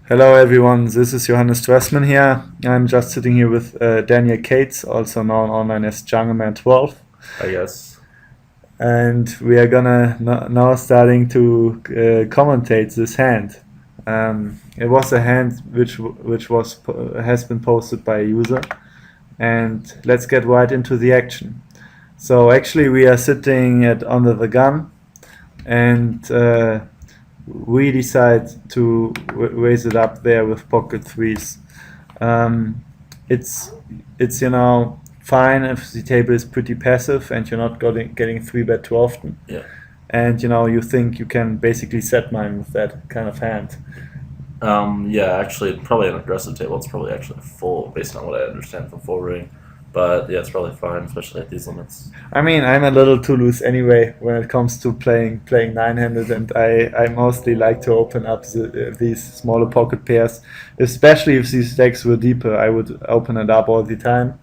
Hello everyone, this is Johannes Dressman here. I'm just sitting here with Daniel Cates, also known online as Jungleman 12, I guess. and we are gonna now starting to commentate this hand. It was a hand which has been posted by a user, and let's get right into the action. So actually, we are sitting at under the gun, and we decide to raise it up there with pocket threes. Um, it's it's fine if the table is pretty passive and you're not getting three bet too often, Yeah. and you think you can basically set mine with that kind of hand. Yeah, actually, probably an aggressive table. It's probably actually full, based on what I understand from full ring. But yeah, it's probably fine, especially at these limits. I mean, I'm a little too loose anyway when it comes to playing nine-handed, and I mostly like to open up these smaller pocket pairs, especially if these stacks were deeper. I would open it up all the time.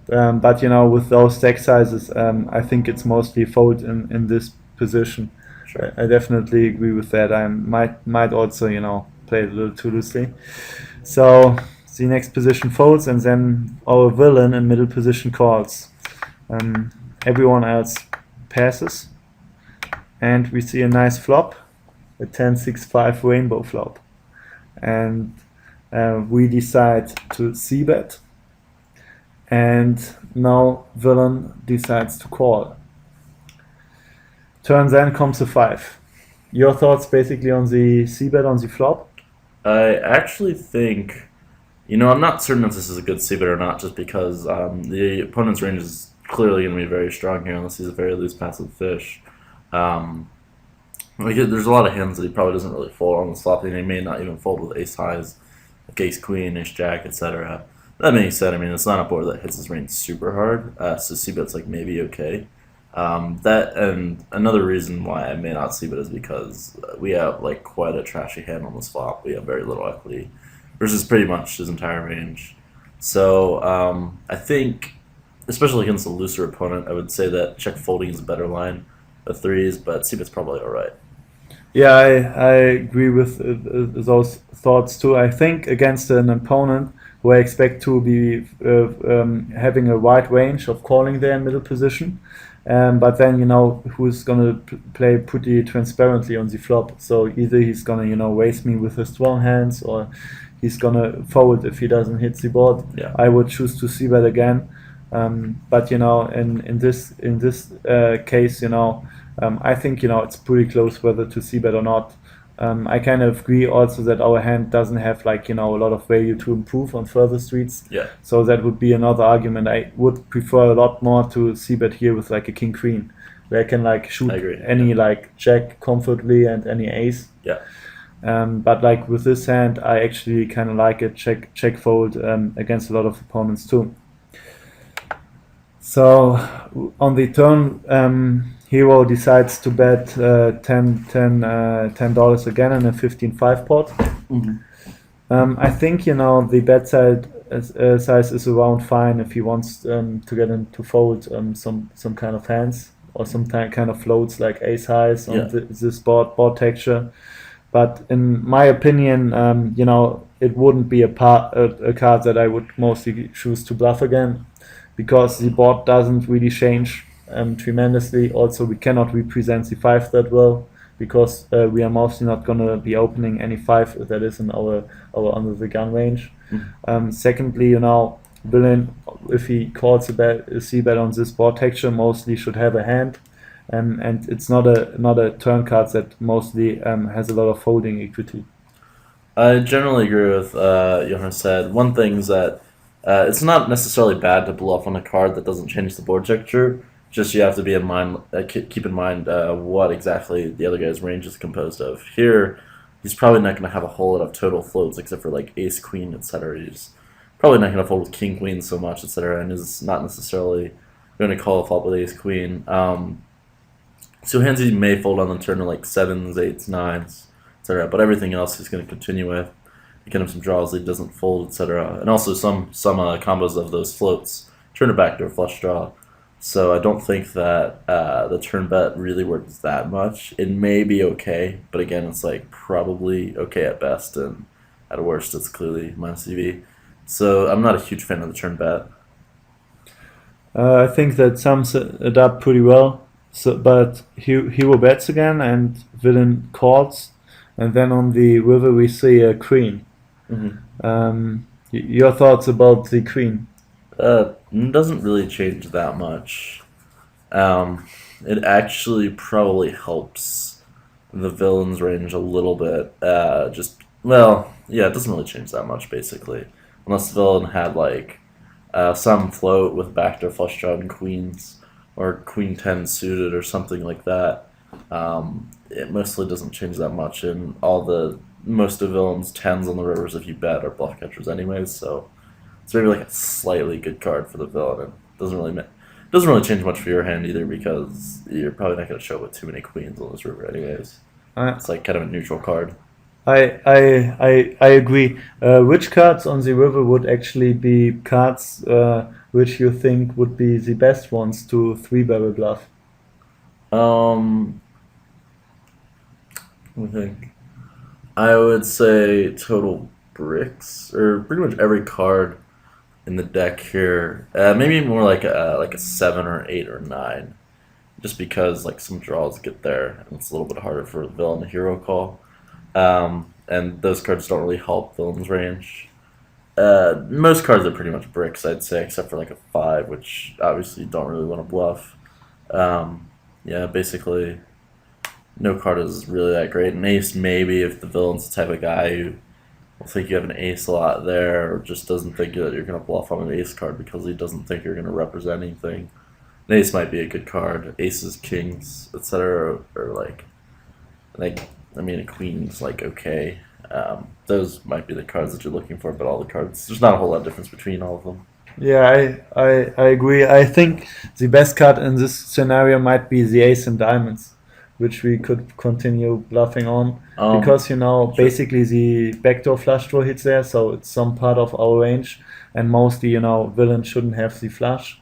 But with those stack sizes, I think it's mostly fold in this position. Sure. I definitely agree with that. I might also play it a little too loosely. So the next position folds, and then our villain in middle position calls. Um, Everyone else passes, and we see a nice flop, a 10-6-5 rainbow flop, and we decide to c-bet, and now villain decides to call. Turn then comes a 5. Your thoughts basically on the c-bet on the flop? I actually think, I'm not certain if this is a good c-bet or not, just because the opponent's range is clearly going to be very strong here, unless he's a very loose passive fish. There's a lot of hands that he probably doesn't really fold on the flop, and he may not even fold with ace highs, like ace queen, ace jack, etc. That being said, it's not a board that hits his range super hard, so c-bet's like maybe okay. That and another reason why I may not c-bet is because we have like quite a trashy hand on this flop. We have very little equity versus pretty much his entire range. So I think, especially against a looser opponent, I would say that check folding is a better line of threes, but c-bet's probably all right. Yeah, I agree with those thoughts too. I think against an opponent who I expect to be having a wide range of calling there in middle position, but then who's gonna play pretty transparently on the flop. So either he's gonna raise me with his strong hands, or he's gonna fold if he doesn't hit the board. Yeah. I would choose to see that again. But in this case, I think it's pretty close whether to see bet or not. I kind of agree also that our hand doesn't have a lot of value to improve on further streets. Yeah. So that would be another argument. I would prefer a lot more to see bet here with like a king queen, where I can shoot I agree, any yeah. jack comfortably and any ace. Yeah. But with this hand, I actually kind of like a check fold against a lot of opponents too. So on the turn, Hero decides to bet $10 again in a 15-5 pot. Mm-hmm. I think the bet size is around fine if he wants to get into fold some kind of hands or some kind of floats like ace highs on this board texture. But in my opinion, it wouldn't be a card that I would mostly choose to bluff again, because the board doesn't really change tremendously. Also, we cannot represent the 5 that well, because we are mostly not going to be opening any 5 that is in our under the gun range. Secondly, villain, if he calls a c-bet on this board texture, mostly should have a hand. And it's not a turn card that mostly has a lot of folding equity. I generally agree with Johannes said. One thing is that it's not necessarily bad to bluff on a card that doesn't change the board texture. Just you have to be in mind, keep in mind what exactly the other guy's range is composed of. Here, he's probably not going to have a whole lot of total floats except for like ace queen, etc. He's probably not going to fold with king queen so much, etc. And is not necessarily going to call a flop with ace queen. So hands he may fold on the turn to like 7s, 8s, 9s, etc. But everything else he's going to continue with. He can have some draws that he doesn't fold, etc. And also some combos of those floats turn it back to a flush draw. So I don't think that the turn bet really works that much. It may be okay, but again, it's like probably okay at best, and At worst, it's clearly minus EV. So I'm not a huge fan of the turn bet. I think that sums it up pretty well. So, but hero bets again and villain calls, and then on the river we see a queen. Your thoughts about the queen? Doesn't really change that much. Um, it actually probably helps the villain's range a little bit. Yeah, it doesn't really change that much basically, unless the villain had like some float with backdoor flush drawn and queens or queen 10 suited or something like that. It mostly doesn't change that much, and most of villains tens on the rivers if you bet are bluff catchers anyways. So it's maybe like a slightly good card for the villain. And doesn't really change much for your hand either because you're probably not going to show up with too many queens on this river anyways. I It's like kind of a neutral card. I agree. Which cards on the river would actually be cards which you think would be the best ones to three barrel bluff? Um, I think I would say total bricks or pretty much every card in the deck here. Maybe more like a 7 or 8 or 9, just because like some draws get there and it's a little bit harder for the villain to hero call. And those cards don't really help villain's range. Most cards are pretty much bricks, I'd say, except for like a 5, which obviously you don't really want to bluff. Yeah, basically, no card is really that great. An ace, maybe, if the villain's the type of guy who will think you have an ace a lot there, or just doesn't think that you're going to bluff on an ace card because he doesn't think you're going to represent anything. An ace might be a good card. Aces, kings, etc. Or like I mean, a queen's like okay. Those might be the cards that you're looking for, but all the cards, there's not a whole lot of difference between all of them. Yeah, I agree. I think the best card in this scenario might be the ace and diamonds, which we could continue bluffing on because Sure. basically the backdoor flush draw hits there, so it's some part of our range, and mostly villain shouldn't have the flush,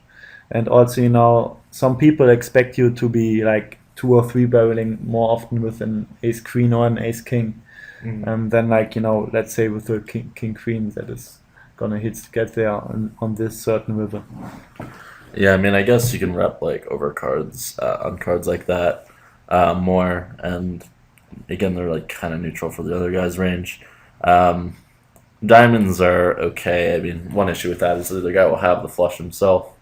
and also some people expect you to be like two or three barreling more often with an ace queen or an ace king, than like let's say with a king queen that is gonna hit to get there on this certain river. Yeah, I mean, I guess you can rep like over cards on cards like that more, and again, they're like kind of neutral for the other guy's range. Um, Diamonds are okay. I mean, one issue with that is the other guy will have the flush himself.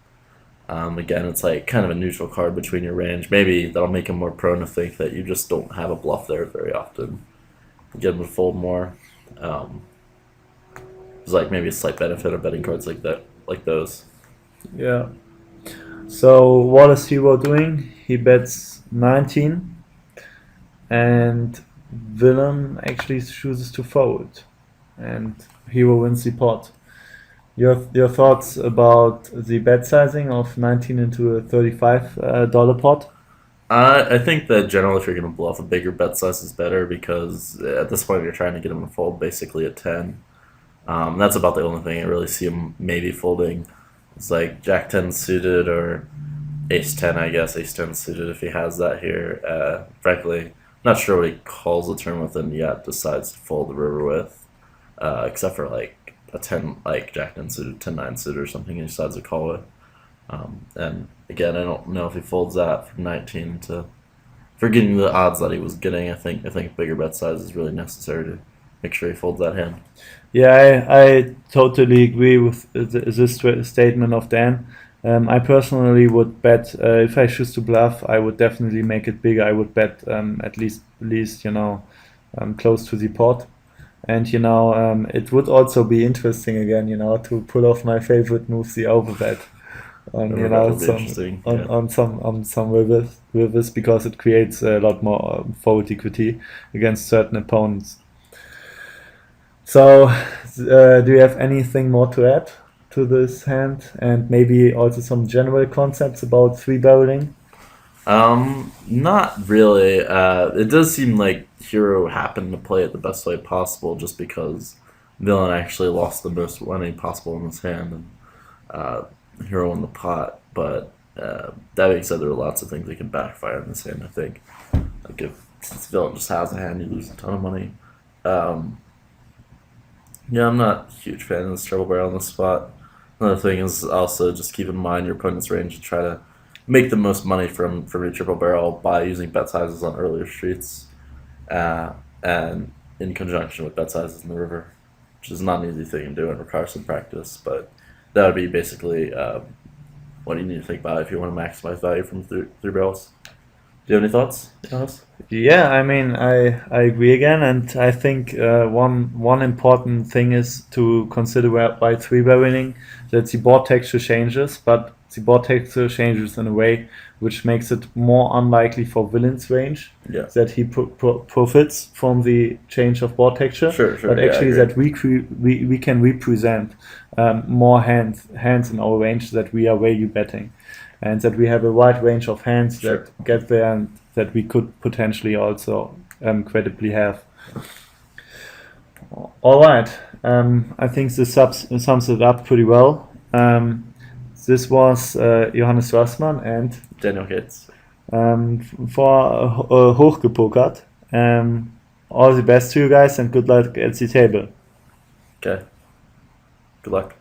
Again, it's like kind of a neutral card between your range. Maybe that'll make him more prone to think that you just don't have a bluff there very often. Get him to fold more. Um, there's like maybe a slight benefit of betting cards like that, like those. Yeah. So what is Hero doing? He bets 19, and Villain actually chooses to fold, and Hero wins the pot. Your thoughts about the bet sizing of 19 into a $35 pot? I think that generally, if you're going to bluff, a bigger bet size is better because at this point you're trying to get him to fold basically at 10. That's about the only thing I really see him maybe folding. It's like Jack 10 suited or Ace 10, I guess. Ace 10 suited if he has that here. Frankly, not sure what he calls the turn with and yet decides to fold the river with. Except for like a 10, like Jack 10 suited, 10 9 suited or something he decides to call it. And again, I don't know if he folds that from 19 to. For getting the odds that he was getting, I think bigger bet size is really necessary to make sure he folds that hand. Yeah, I totally agree with this statement of Dan. I personally would bet if I choose to bluff, I would definitely make it bigger. I would bet at least close to the pot, and it would also be interesting again, to pull off my favorite move, the overbet on River bet would be interesting. Yeah. on some rivers because it creates a lot more fold equity against certain opponents. So, do you have anything more to add to this hand, and maybe also some general concepts about three barreling? Not really. It does seem like Hero happened to play it the best way possible, just because Villain actually lost the most money possible in his hand, and uh, Hero won the pot. But that being said, there are lots of things that can backfire in this hand. I think, like if since Villain just has a hand, you lose a ton of money. Um, Yeah, I'm not a huge fan of this triple barrel on the spot. Another thing is also just keep in mind your opponent's range and try to make the most money from your triple barrel by using bet sizes on earlier streets, and in conjunction with bet sizes in the river, which is not an easy thing to do and requires some practice. But that would be basically what you need to think about if you want to maximize value from three barrels. Do you have any thoughts, Jonas? Yeah, I mean, I agree again, and I think one important thing is to consider why three by winning that the board texture changes, but the board texture changes in a way which makes it more unlikely for villain's range Yeah. that he profits from the change of board texture, Sure. but Yeah, I actually agree. that we can represent more hands in our range that we are value betting, and that we have a wide range of hands Sure. that get there and that we could potentially also credibly have. All right, I think this sums it up pretty well. This was Johannes Rossmann and Daniel Gates. for Hochgepokert. All the best to you guys and good luck at the table. Okay. Good luck.